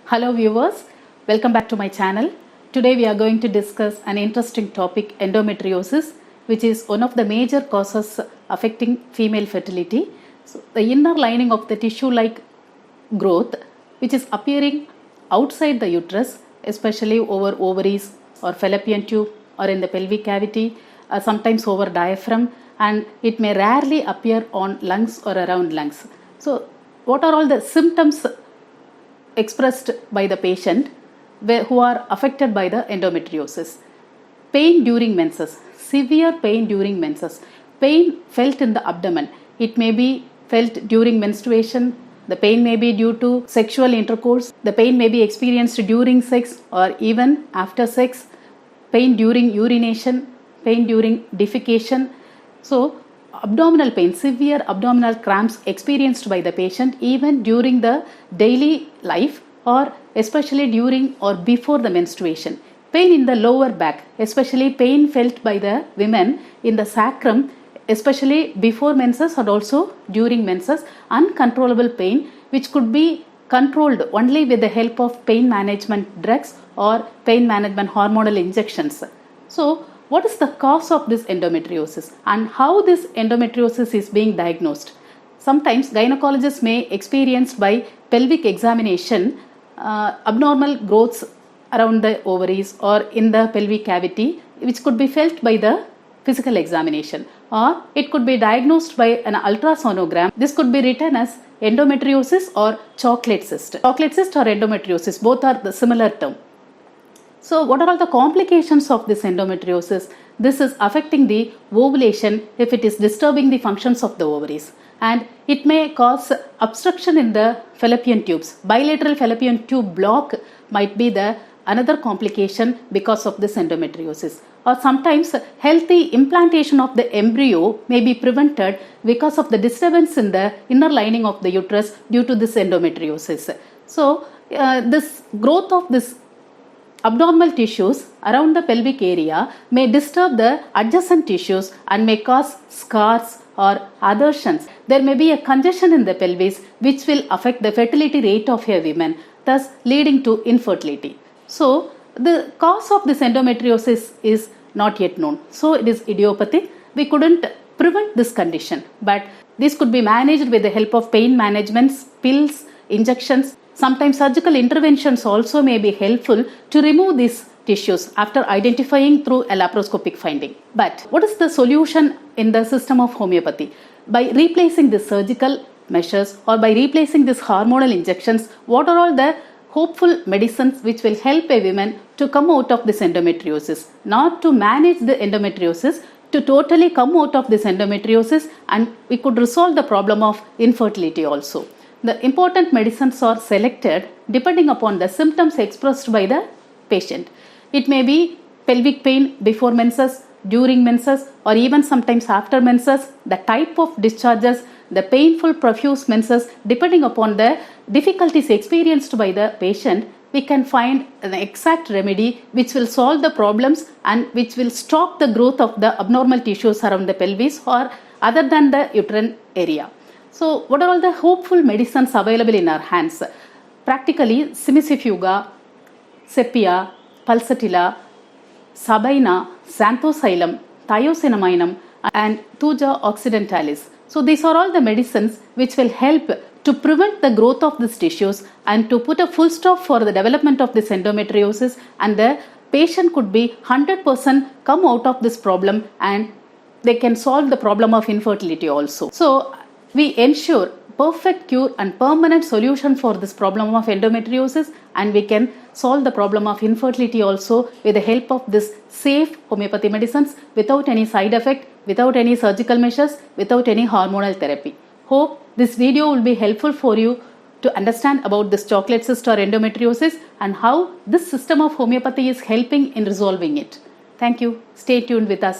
Hello viewers, welcome back to my channel. Today we are going to discuss an interesting topic, endometriosis, which is one of the major causes affecting female fertility. So, the inner lining of the tissue-like growth which is appearing outside the uterus, especially over ovaries or fallopian tube or in the pelvic cavity, sometimes over diaphragm, and it may rarely appear on lungs or around lungs. So, what are all the symptoms expressed by the patient who are affected by the endometriosis? Pain during menses, severe pain during menses, pain felt in the abdomen. It may be felt during menstruation, the pain may be due to sexual intercourse, the pain may be experienced during sex or even after sex, pain during urination, pain during defecation. So, abdominal pain, severe abdominal cramps experienced by the patient even during the daily life or especially during or before the menstruation. Pain in the lower back, especially pain felt by the women in the sacrum, especially before menses and also during menses, uncontrollable pain which could be controlled only with the help of pain management drugs or pain management hormonal injections. So, what is the cause of this endometriosis and how this endometriosis is being diagnosed? Sometimes gynecologists may experience by pelvic examination abnormal growths around the ovaries or in the pelvic cavity, which could be felt by the physical examination, or it could be diagnosed by an ultrasonogram. This could be written as endometriosis or chocolate cyst. Chocolate cyst or endometriosis, both are the similar term. So, what are all the complications of this endometriosis? This is affecting the ovulation if it is disturbing the functions of the ovaries, and it may cause obstruction in the fallopian tubes. Bilateral fallopian tube block might be the another complication because of this endometriosis. Or sometimes healthy implantation of the embryo may be prevented because of the disturbance in the inner lining of the uterus due to this endometriosis. So, this growth of this abnormal tissues around the pelvic area may disturb the adjacent tissues and may cause scars or adhesions. There may be a congestion in the pelvis which will affect the fertility rate of a woman, thus leading to infertility. So, the cause of this endometriosis is not yet known. So, it is idiopathic. We couldn't prevent this condition, but this could be managed with the help of pain management, pills, injections. Sometimes surgical interventions also may be helpful to remove these tissues after identifying through a laparoscopic finding. But what is the solution in the system of homeopathy? By replacing the surgical measures or by replacing these hormonal injections, what are all the hopeful medicines which will help a woman to come out of this endometriosis? Not to manage the endometriosis, to totally come out of this endometriosis, and we could resolve the problem of infertility also. The important medicines are selected depending upon the symptoms expressed by the patient. It may be pelvic pain before menses, during menses, or even sometimes after menses, the type of discharges, the painful profuse menses. Depending upon the difficulties experienced by the patient, we can find an exact remedy which will solve the problems and which will stop the growth of the abnormal tissues around the pelvis or other than the uterine area. So, what are all the hopeful medicines available in our hands? Practically, Simicifuga, Sepia, Pulsatilla, Sabina, Xanthocylum, Thiocinaminum, and Thuja occidentalis. So, these are all the medicines which will help to prevent the growth of these tissues and to put a full stop for the development of this endometriosis, and the patient could be 100% come out of this problem and they can solve the problem of infertility also. So, we ensure perfect cure and permanent solution for this problem of endometriosis, and we can solve the problem of infertility also with the help of this safe homeopathy medicines without any side effect, without any surgical measures, without any hormonal therapy. Hope this video will be helpful for you to understand about this chocolate cyst or endometriosis and how this system of homeopathy is helping in resolving it. Thank you. Stay tuned with us.